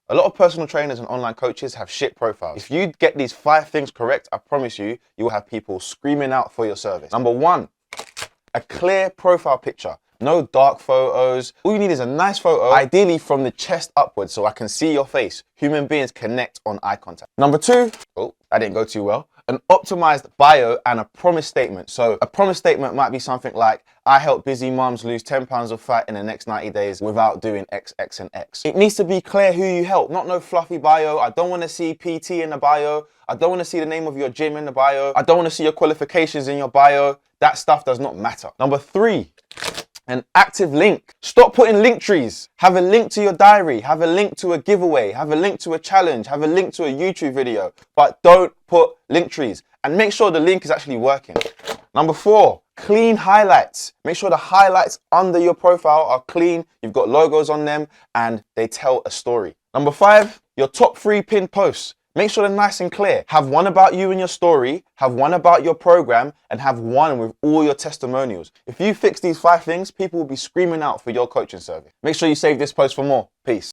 A lot of personal trainers and online coaches have shit profiles. If you get these 5 things correct, I promise you, you will have people screaming out for your service. Number 1, a clear profile picture. No dark photos. All you need is a nice photo, ideally from the chest upwards so I can see your face. Human beings connect on eye contact. Number 2, oh, that didn't go too well. An optimized bio and a promise statement. So a promise statement might be something like, I help busy mums lose 10 pounds of fat in the next 90 days without doing X, X, and X. It needs to be clear who you help, not no fluffy bio. I don't want to see PT in the bio. I don't want to see the name of your gym in the bio. I don't want to see your qualifications in your bio. That stuff does not matter. Number 3, an active link. Stop putting link trees. Have a link to your diary. Have a link to a giveaway. Have a link to a challenge. Have a link to a YouTube video. But don't put link trees. And make sure the link is actually working. Number 4, clean highlights. Make sure the highlights under your profile are clean. You've got logos on them and they tell a story. Number 5, your top 3 pinned posts. Make sure they're nice and clear. Have one about you in your story, have one about your program, and have one with all your testimonials. If you fix these 5 things, people will be screaming out for your coaching service. Make sure you save this post for more. Peace.